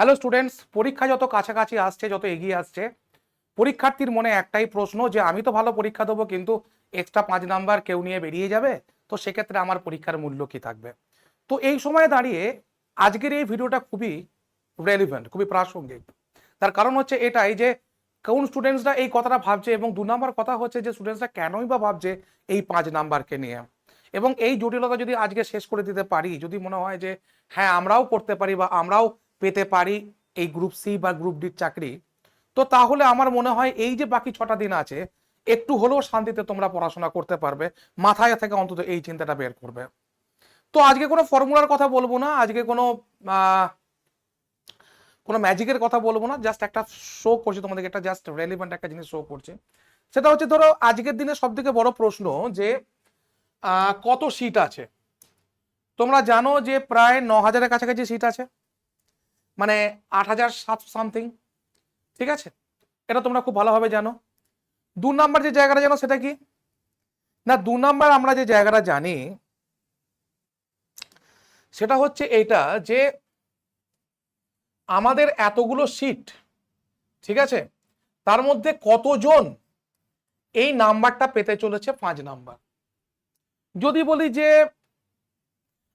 Hello students, পরীক্ষা যত কাছাকাছি আসছে, যত এগিয়ে আসছে, পরীক্ষার্থীর মনে একটাই প্রশ্ন যে আমি তো ভালো পরীক্ষা দেবো, কিন্তু এক্সট্রা 5 নাম্বার কেউ নিয়ে বেরিয়ে যাবে, তো সেক্ষেত্রে আমার পরীক্ষার মূল্য কি থাকবে। তো এই সময় দাঁড়িয়ে আজকের এই ভিডিওটা খুবই রেলিভেন্ট, খুবই প্রাসঙ্গিক। তার কারণ হচ্ছে এটাই যে কোন স্টুডেন্টসরা এই কথাটা ভাবছে, এবং 2 নম্বর কথা হচ্ছে যে স্টুডেন্টসরা কেনই বা ভাবছে এই 5 নাম্বারকে নিয়ে। এবং এই জটিলতা যদি আজকে শেষ করে দিতে পারি, যদি মনে হয় যে হ্যাঁ আমরাও করতে পারি বা আমরাও পেতে পারি এই গ্রুপ সি বা গ্রুপ ডির চাকরি, তো তাহলে আমার মনে হয় এই যে বাকি 6টা দিন আছে, একটু হলেও শান্তিতে তোমরা পড়াশোনা করতে পারবে, মাথায় থেকে অন্তত এই চিন্তাটা বের করবে। তো আজকে কোনো ফর্মুলার কথা বলবো না, আজকে কোনো ম্যাজিকের কথা বলবো না, জাস্ট একটা শো করছি তোমাদেরকে, একটা জাস্ট রেলিভেন্ট একটা জিনিস শো করছে। সেটা হচ্ছে, ধরো আজকের দিনে সব থেকে বড় প্রশ্ন যে কত সিট আছে। তোমরা জানো যে প্রায় 9,000-এর কাছাকাছি সিট আছে, মানে 8,700 সামথিং। ঠিক আছে, এটা তোমরা খুব ভালোভাবে জানো। 2 নম্বর যে জায়গাটা জানো সেটা কি না, 2 নম্বর আমরা যে জায়গাটা জানি সেটা হচ্ছে এইটা যে আমাদের এতগুলো সিট, ঠিক আছে, তার মধ্যে কতজন এই নাম্বারটা পেতে চলেছে 5 নাম্বার। যদি বলি যে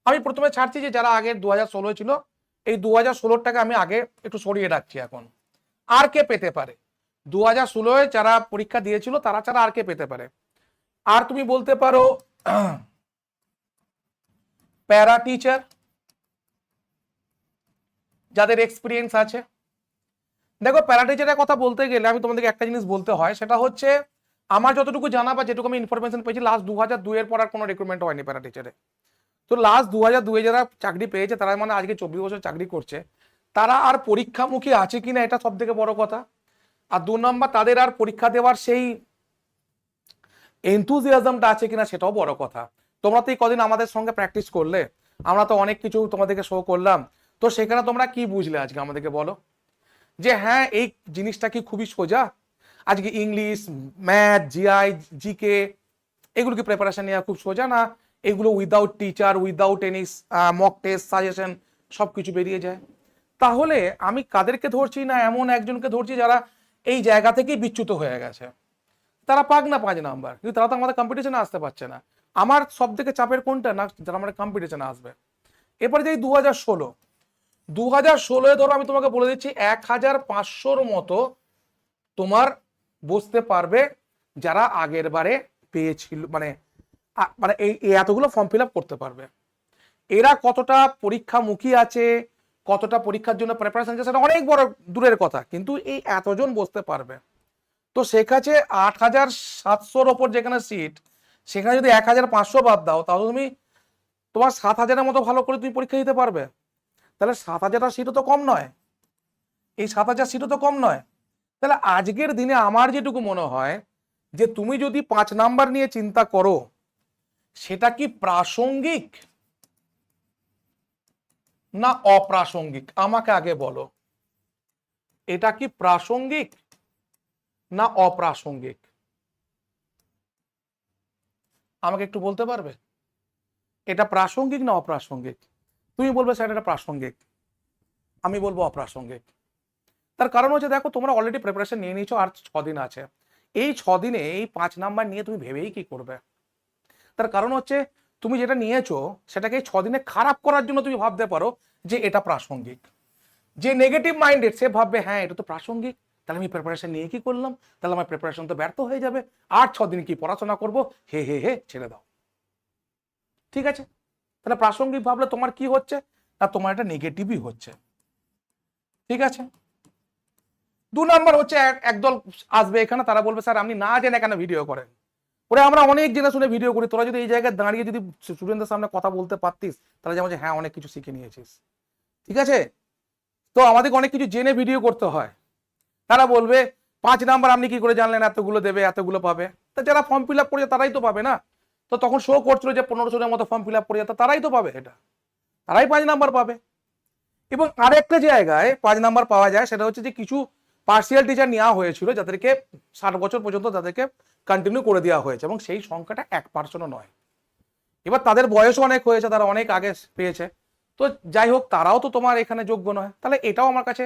আমি প্রথমে ছাড়ছি যে যারা আগে 2016 ছিল, এই 2016টাকে আমি আগে একটু সরিয়ে রাখছি। এখন আর কে পেতে পারে 2016-এ যারা পরীক্ষা দিয়েছিল তারা ছাড়া আর কে পেতে পারে? আর তুমি বলতে পারো প্যারা টিচার, যাদের এক্সপিরিয়েন্স আছে। দেখো, প্যারা টিচারের কথা বলতে গেলে আমি তোমাদেরকে একটা জিনিস বলতে হয়, সেটা হচ্ছে আমার যতটুকু জানা বা যেটুকু আমি ইনফরমেশন পেয়েছি, লাস্ট 2002-এর পর আর কোনো রিক্রুটমেন্ট হয়নি প্যারা টিচারে। তো লাস্ট 2002-এ যারা চাকরি পেয়েছে তারা মানে আজকে 24 বছর চাকরি করছে, তারা আর পরীক্ষামুখী আছে কিনা এটা সব থেকে বড় কথা। আর 2 নম্বর, তাদের আর পরীক্ষা দেওয়ার সেই এনথুজিয়াজমটা আছে কিনা সেটাও বড় কথা। তোমরা তো এই কদিন আমাদের সঙ্গে প্র্যাকটিস করলে, আমরা তো অনেক কিছু তোমাদেরকে শো করলাম, তো সেখানে তোমরা কি বুঝলে আজকে আমাদেরকে বলো যে হ্যাঁ এই জিনিসটা কি খুবই সোজা? আজকে ইংলিশ, ম্যাথ, জিআই, জিকে এগুলোকে প্রিপারেশন নেওয়া খুব সোজা, না এগুলো without teacher, without any mock test, suggestion সব কিছু বেরিয়ে যায়? তাহলে আমি কাদেরকে ধরছি না, এমন একজনকে ধরছি যারা এই জায়গা থেকেই বিচ্যুত হয়ে গেছে। তারা পাক না 5 নাম্বার, কিন্তু তারা তো আমাদের কম্পিটিশনে আসতে পারছে না। আমার সব থেকে চাপের কোনটা না, যারা আমাদের কম্পিটিশনে আসবে। এরপরে যে 2016 ধরো আমি তোমাকে বলে দিচ্ছি 1,500-র মতো তোমার বসতে পারবে যারা আগের বারে পেয়েছিল, মানে মানে এই এতগুলো ফর্ম ফিল আপ করতে পারবে। এরা কতটা পরীক্ষামুখী আছে, কতটা পরীক্ষার জন্য প্রিপারেশন আছে, সেটা অনেক বড় দূরের কথা, কিন্তু এই এতজন বসতে পারবে। তো সেক্ষেত্রে 8,700-র ওপর যেখানে সিট, সেখানে যদি 1,500 বাদ দাও, তাহলে তুমি তোমার 7,000-এর মতো ভালো করে তুমি পরীক্ষা দিতে পারবে। তাহলে 7,000 সিটও তো কম নয়, এই 7,000 সিটও তো কম নয়। তাহলে আজকের দিনে আমার যেটুকু মনে হয় যে তুমি যদি 5 নাম্বার নিয়ে চিন্তা করো, সেটা কি প্রাসঙ্গিক না অপ্রাসঙ্গিক? আমাকে আগে বলো, এটা কি প্রাসঙ্গিক না অপ্রাসঙ্গিক? আমাকে একটু বলতে পারবে এটা প্রাসঙ্গিক না অপ্রাসঙ্গিক? তুমি বলবে স্যার এটা প্রাসঙ্গিক, আমি বলবো অপ্রাসঙ্গিক। তার কারণ হচ্ছে, দেখো তোমরা অলরেডি প্রিপারেশন নিয়ে নিয়েছো, আর 6 দিন আছে। এই 6 দিনে এই 5 নাম্বার নিয়ে তুমি ভেবেই কি করবে? তার কারণ হচ্ছে তুমি যেটা নিয়েছো সেটাকে এই 6 দিনে খারাপ করার জন্য তুমি ভাবতে পারো যে এটা প্রাসঙ্গিক। যে নেগেটিভ মাইন্ডেড সে ভাববে হ্যাঁ এটা তো প্রাসঙ্গিক, তাহলে আমি প্রিপারেশন নিয়ে কি করলাম, তাহলে আমার প্রিপারেশন তো ব্যর্থ হয়ে যাবে, আর 6 দিন কি পড়াশোনা করবো, হে হে হে ছেড়ে দাও। ঠিক আছে, তাহলে প্রাসঙ্গিক ভাবলে তোমার কি হচ্ছে না, তোমার এটা নেগেটিভই হচ্ছে। ঠিক আছে, 2 নম্বর হচ্ছে একদল আসবে এখানে, তারা বলবে স্যার আপনি না জেনে কেন ভিডিও করেন? ওরে আমরা অনেক জেনে শুনে ভিডিও করি, তোরা যদি এই জায়গায় দাঁড়িয়ে যদি স্টুডেন্টদের সামনে কথা বলতে পারতিস, তাহলে যেমন হ্যাঁ অনেক কিছু শিখে নিয়েছিস। ঠিক আছে, তো আমাদেরকে অনেক কিছু জেনে ভিডিও করতে হয়। তারা বলবে 5 নাম্বার আপনি কি করে জানলেন এতগুলো দেবে, এতগুলো পাবে? তা যারা ফর্ম ফিল আপ করেছে তারাই তো পাবে না? তো তখন শো করছিল যে 1500-এর মতো ফর্ম ফিল আপ করে যেত, তারাই তো পাবে, এটা তারাই 5 নাম্বার পাবে। এবং আরেকটা জায়গায় 5 নাম্বার পাওয়া যায়, সেটা হচ্ছে যে কিছু পার্সিয়াল টিচার নেওয়া হয়েছিল যাদেরকে 60 বছর পর্যন্ত তাদেরকে কন্টিনিউ করে দেওয়া হয়েছে, এবং সেই সংখ্যাটা 1% নয়। এবার তাদের বয়সও অনেক হয়েছে, তারা অনেক আগে পেয়েছে, তো যাই হোক, তারাও তো তোমার এখানে যোগ্য নয়, তাহলে এটাও আমার কাছে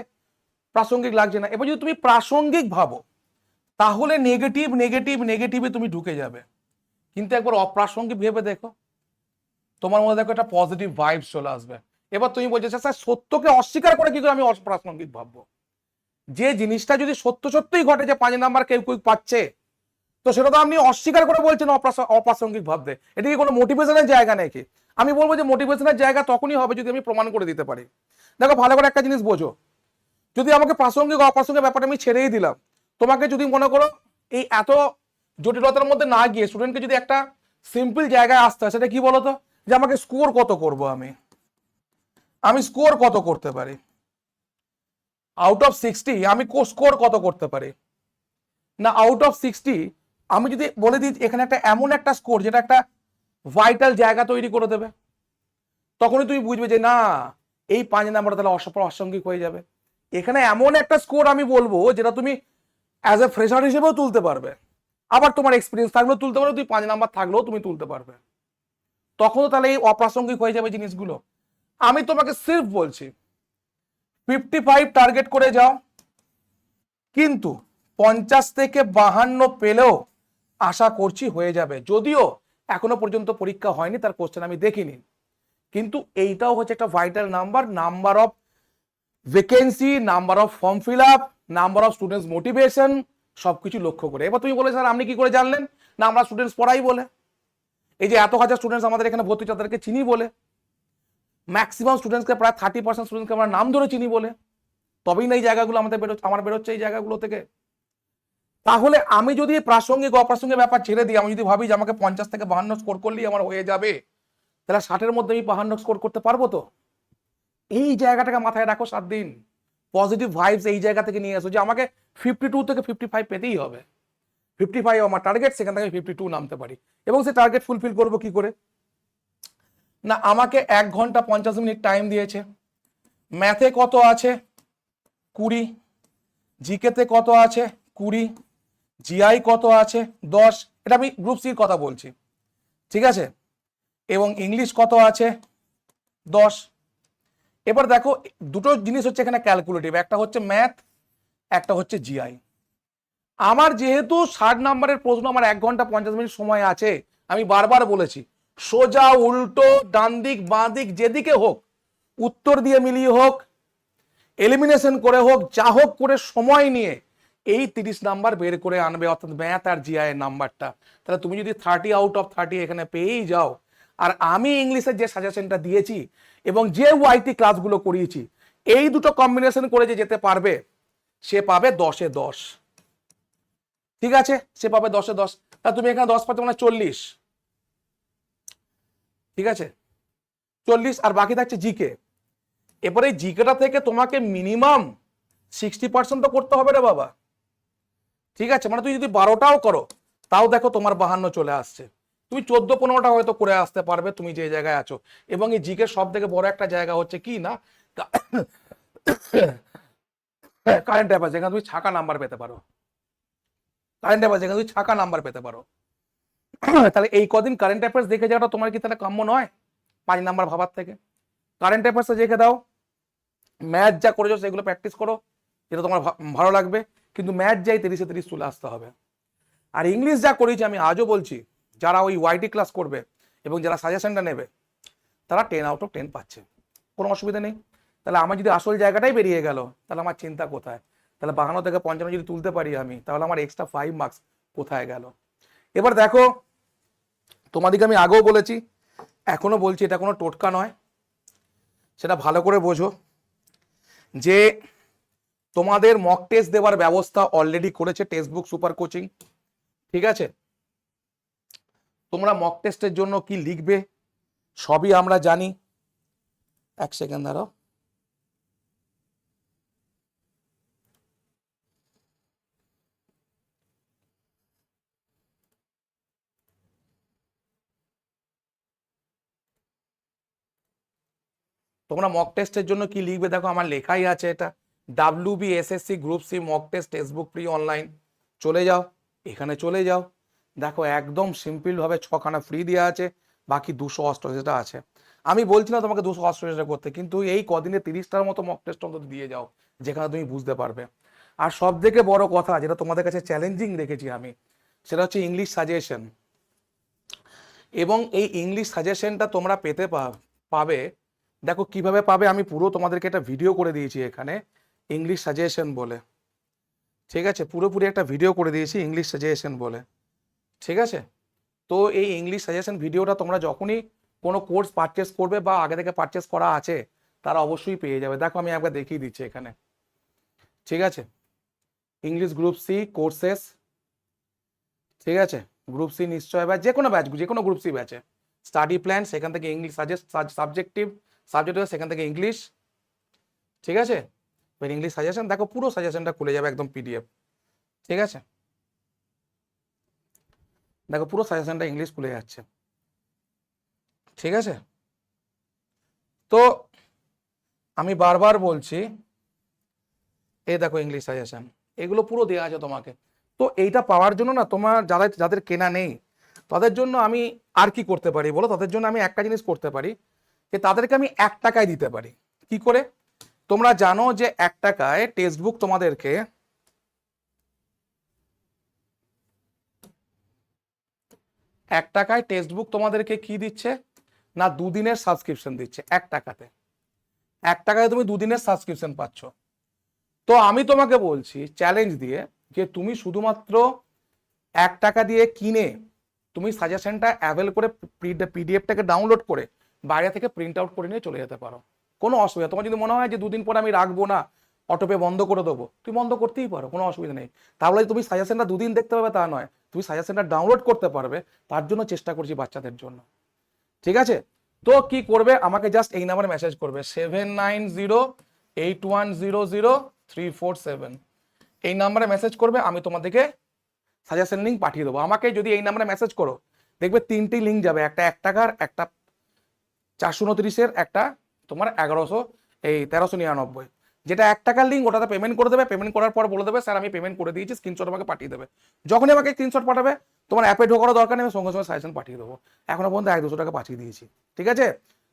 প্রাসঙ্গিক লাগছে না। এবার যদি তুমি প্রাসঙ্গিক ভাবো, তাহলে নেগেটিভ নেগেটিভ নেগেটিভে তুমি ঢুকে যাবে। কিন্তু একবার অপ্রাসঙ্গিক ভেবে দেখো, তোমার মধ্যে দেখো একটা পজিটিভ ভাইবস চলে আসবে। এবার তুমি বলছো স্যার সত্যকে অস্বীকার করে কি করে আমি অপ্রাসঙ্গিক ভাববো? যে জিনিসটা যদি সত্য সত্যই ঘটে যে 5 নাম্বার কেউ কেউ পাচ্ছে, তো সেটা তো আপনি অস্বীকার করে বলছেন অপ্রাসঙ্গিক ভাবতে। এটা কি কোনো মোটিভেশনের জায়গা নাকি? আমি বলবো যে মোটিভেশনের জায়গা তখনই হবে যদি আমি প্রমাণ করে দিতে পারি। দেখো ভালো করে একটা জিনিস বোঝো, যদি আমাকে প্রাসঙ্গিক অপ্রাসঙ্গিক ব্যাপারটা আমি ছেড়েই দিলাম, তোমাকে যদি মনে করো এই এত জটিলতার মধ্যে না গিয়ে স্টুডেন্টকে যদি একটা সিম্পল জায়গায় আসতে হয়, সেটা কি বলতো, যে আমাকে স্কোর কত করব, আমি স্কোর কত করতে পারি আউট অফ 60, আমি স্কোর কত করতে পারি না আউট অফ 60 আমি যদি বলে দিই এখানে একটা এমন একটা স্কোর যেটা একটা ভাইটাল জায়গা তৈরি করে দেবে, তখনই তুমি বুঝবে যে না, এই 5 নাম্বারটা তাহলে অপ্রাসঙ্গিক হয়ে যাবে। এখানে এমন একটা স্কোর আমি বলবো যেটা তুমি অ্যাজ এ ফ্রেশার হিসেবেও তুলতে পারবে, আবার তোমার এক্সপিরিয়েন্স থাকলেও তুলতে পারবে, তুই 5 নাম্বার থাকলেও তুমি তুলতে পারবে। তখন তাহলে এই অপ্রাসঙ্গিক হয়ে যাবে জিনিসগুলো। আমি তোমাকে সির্ফ বলছি 55 টার্গেট করে যাও, কিন্তু 50 থেকে 52 পেলেও আশা করছি হয়ে যাবে। যদিও এখনো পর্যন্ত পরীক্ষা হয়নি, তার কোশ্চেন আমি দেখিনি, কিন্তু এইটাও হচ্ছে একটা vital number, number of vacancy, number of form fill up, number of students motivation, সবকিছু লক্ষ্য করে। এবার তুমি বলে স্যার আপনি কি করে জানলেন? না আমরা স্টুডেন্টস পড়াই বলে, এই যে এত হাজার স্টুডেন্টস আমাদের এখানে ভর্তি, তাদেরকে চিনি বলে, ম্যাক্সিমাম স্টুডেন্টসকে প্রায় 30% স্টুডেন্টসকে আমরা নাম ধরে চিনি বলে, তবেই না এই জায়গাগুলো আমাদের আমার বেরোচ্ছে এই জায়গাগুলো থেকে। তাহলে আমি যদি প্রাসঙ্গিক অপ্রাসঙ্গিক ব্যাপার ছেড়ে দিই, আমি যদি ভাবি যে আমাকে 50 থেকে 52 স্কোর করলেই আমার হয়ে যাবে, তাহলে 60-এর মধ্যে আমি 52 স্কোর করতে পারবো তো? এই জায়গাটাকে মাথায় রাখো 7 দিন, পজিটিভ ভাইবস এই জায়গা থেকে নিয়ে আসো যে আমাকে 52 থেকে 55 পেতেই হবে। 55 আমার টার্গেট, সেখান থেকে 52 নামতে পারি, এবং সেই টার্গেট ফুলফিল করবো কি করে? না আমাকে 1 ঘন্টা 50 মিনিট টাইম দিয়েছে, ম্যাথে কত আছে 20, জিকেতে কত আছে 20, জিআই কত আছে 10, এটা আমি গ্রুপ সির কথা বলছি, ঠিক আছে, এবং ইংলিশ কত আছে 10। এবার দেখো দুটো জিনিস হচ্ছে এখানে ক্যালকুলেটিভ, একটা হচ্ছে ম্যাথ, একটা হচ্ছে জিআই। আমার যেহেতু 60 নাম্বারের প্রশ্ন, আমার 1 ঘন্টা 50 মিনিট সময় আছে, আমি বারবার বলেছি সোজা উল্টো ডান দিক বাঁ দিক যেদিকে হোক, উত্তর দিয়ে মিলিয়ে হোক, এলিমিনেশন করে হোক, যা হোক করে সময় নিয়ে এই 30 নাম্বার বের করে আনবে, অর্থাৎ ম্যাথ আর জিআই এর নাম্বারটা। তাহলে তুমি যদি 30 আউট অফ 30 এখানে পেয়েই যাও, আর আমি ইংলিশের যে সাজেশনটা দিয়েছি এবং যে ওয়াইটি ক্লাসগুলো করিয়েছি, এই দুটো কম্বিনেশন করে যে যেতে পারবে, সে পাবে 10-এ 10, ঠিক আছে, সে পাবে 10-এ 10। তা তুমি এখানে 10 পাচ্ছ মানে 40, ঠিক আছে, 40, আর বাকি থাকছে জিকে। এবারে জিকেটা থেকে তোমাকে মিনিমাম 60% তো করতে হবে রে বাবা, ঠিক আছে, মানে তুমি যদি 12টাও করো তাও দেখো তোমার 52 চলে আসছে, তুমি 14-15টা হয়তো করে আসতে পারবে তুমি যে জায়গায় আছো। এবং এই জিকে সব থেকে বড় একটা জায়গা হচ্ছে কি না, কারেন্ট অ্যাফেয়ার্স, যেখানে তুমি ছাকা নাম্বার পেতে পারো, কারেন্ট অ্যাফেয়ার্স যেখানে তুমি ছাকা নাম্বার পেতে পারো। তাহলে এই কদিন কারেন্ট অ্যাফেয়ার্স দেখে যাওয়াটা তোমার কি তাহলে কাম্য নয় 5 নাম্বার ভাবার থেকে? কারেন্ট অ্যাফেয়ার্সে দেখে দাও, ম্যাথ যা করেছো সেগুলো প্র্যাকটিস করো, যেটা তোমার ভালো লাগবে, কিন্তু ম্যাথ যাই 30-এ 30 চলে আসতে হবে। আর ইংলিশ যা করেছি আমি আজও বলছি, যারা ওই ওয়াইটি ক্লাস করবে এবং যারা সাজেশনটা নেবে, তারা 10 আউট অফ 10 পাচ্ছে, কোনো অসুবিধা নেই। তাহলে আমার যদি আসল জায়গাটাই বেরিয়ে গেল, তাহলে আমার চিন্তা কোথায়? তাহলে 52 থেকে 55 যদি তুলতে পারি আমি, তাহলে আমার এক্সট্রা 5 মার্কস কোথায় গেল? এবার দেখো, তোমাদেরকে আমি আগেও বলেছি, এখনো বলছি, এটা কোনো টোটকা নয়, সেটা ভালো করে বোঝো যে তোমাদের মক টেস্ট দেওয়ার ব্যবস্থা অলরেডি করেছে টেক্সটবুক সুপার কোচিং, ঠিক আছে, তোমরা মক টেস্টের জন্য কি লিখবে সবই আমরা জানি। 1 সেকেন্ড দাঁড়াও, তোমরা মক টেস্টের জন্য কি লিখবে দেখো আমার লেখাই আছে, এটা WBSSC group C mock test textbook free online, চলে যাও এখানে, চলে যাও, দেখো একদম সিম্পল ভাবে 6খানা ফ্রি দেওয়া আছে, বাকি 288টা আছে। আমি বলছি না তোমাকে 280 করতে, কিন্তু এই কদিনে 30টার মতো মক টেস্ট অন্তত দিয়ে যাও, যেখানে তুমি বুঝতে পারবে। আর সব থেকে বড় কথা যেটা তোমাদের কাছে চ্যালেঞ্জিং রেখেছি আমি, সেটা হচ্ছে ইংলিশ সাজেশন। এবং এই ইংলিশ সাজেশনটা তোমরা পাবে, দেখো কিভাবে পাবে, আমি পুরো তোমাদেরকে একটা ভিডিও করে দিয়েছি এখানে ইংলিশ সাজেশন বলে, ঠিক আছে, পুরোপুরি একটা ভিডিও করে দিয়েছি ইংলিশ সাজেশন বলে, ঠিক আছে। তো এই ইংলিশ সাজেশন ভিডিওটা তোমরা যখনই কোনো কোর্স পারচেস করবে বা আগে থেকে পারচেস করা আছে তারা অবশ্যই পেয়ে যাবে। দেখো আমি একবার দেখিয়ে দিচ্ছি এখানে, ঠিক আছে, ইংলিশ গ্রুপ সি কোর্সেস, ঠিক আছে, গ্রুপ সি নিশ্চয় ব্যাচ, যে কোনো ব্যাচ, যে কোনো গ্রুপ সি ব্যাচে স্টাডি প্ল্যান, সেখান থেকে ইংলিশ সাবজেক্ট সেখান থেকে ইংলিশ, ঠিক আছে, ইংলিশ সাজেশন, দেখো পুরো সাজেশনটা খুলে যাবে একদম পিডিএফ, ঠিক আছে, দেখো পুরো সাজেশনটা ইংলিশ খুলে যাচ্ছে, ঠিক আছে। তো আমি বারবার বলছি, এই দেখো ইংলিশ সাজেশন, এগুলো পুরো দেওয়া আছে তোমাকে। তো এইটা পাওয়ার জন্য না, তোমার যাদের কেনা নেই তাদের জন্য আমি আর কি করতে পারি বলো, তাদের জন্য আমি একটা জিনিস করতে পারি, যে তাদেরকে আমি 1 টাকায় দিতে পারি। কি করে? তোমরা জানো যে 1 টাকায় টেক্সট বুক তোমাদেরকে 1 টাকায় টেক্সট বুক তোমাদেরকে কি দিচ্ছে না, 2 দিনের সাবস্ক্রিপশন দিচ্ছে 1 টাকাতে। 1 টাকায় তুমি 2 দিনের সাবস্ক্রিপশন পাচ্ছ। তো আমি তোমাকে বলছি চ্যালেঞ্জ দিয়ে, যে তুমি শুধুমাত্র 1 টাকা দিয়ে কিনে তুমি সাজেশনটা অ্যাভেল করে পিডিএফটাকে ডাউনলোড করে বাইরে থেকে প্রিন্ট আউট করে নিয়ে চলে যেতে পারো, কোনো অসুবিধা। তোমার যদি মনে হয় যে 2 দিন পরে আমি রাখবো না, অটোপে বন্ধ করে দেবো, তুমি বন্ধ করতেই পারো, কোনো অসুবিধা নেই। তাহলে তুমি সাজেশনটা 2 দিন দেখতে পাবে তা নয়, তুমি সাজেশনটা ডাউনলোড করতে পারবে, তার জন্য চেষ্টা করছি বাচ্চাদের জন্য, ঠিক আছে। তো কি করবে, আমাকে জাস্ট এই নাম্বারে মেসেজ করবে 7908100347, এই নাম্বারে মেসেজ করবে, আমি তোমাদেরকে সাজেশন লিঙ্ক পাঠিয়ে দেবো। আমাকে যদি এই নাম্বারে মেসেজ করো, দেখবে 3টি লিঙ্ক যাবে, একটা 1 টাকার, একটা 429-এর, একটা তোমার 1399। যেটা 1 টাকার লিঙ্ক ওটাতে পেমেন্ট করে দেবে, পেমেন্ট করার পর বলে দেবে স্যার আমি পেমেন্ট করে দিয়েছি, স্ক্রিনশট আমাকে পাঠিয়ে দেবে। যখনই আমাকে স্ক্রিনশট পাঠাবে, তোমার অ্যাপে ঢোকারও দরকার নেই, আমি সঙ্গে সঙ্গে সাজেশন পাঠিয়ে দেবো। এখনো পর্যন্ত 100-200 টাকা পাঠিয়ে দিয়েছি, ঠিক আছে।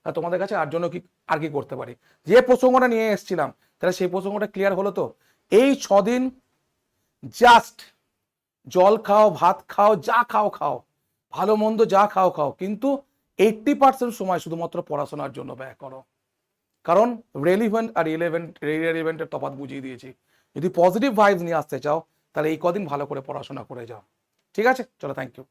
আর তোমাদের কাছে আর জন্য কি আর কি করতে পারি, যে প্রসঙ্গটা নিয়ে এসেছিলাম তাহলে সেই প্রসঙ্গটা ক্লিয়ার হলো তো। এই 6 দিন জাস্ট জল খাও, ভাত খাও, যা খাও খাও, ভালো মন্দ যা খাও খাও, কিন্তু 80% সময় শুধুমাত্র পড়াশোনার জন্য ব্যয় করো। কারণ রেলিভেন্ট আর ইরেলিভেন্টের তফাৎ বুঝিয়ে দিয়েছি। যদি পজিটিভ ভাইবস নিয়ে আসতে চাও তাহলে এই কদিন ভালো করে পড়াশোনা করে যাও, ঠিক আছে। চলো, থ্যাংক ইউ।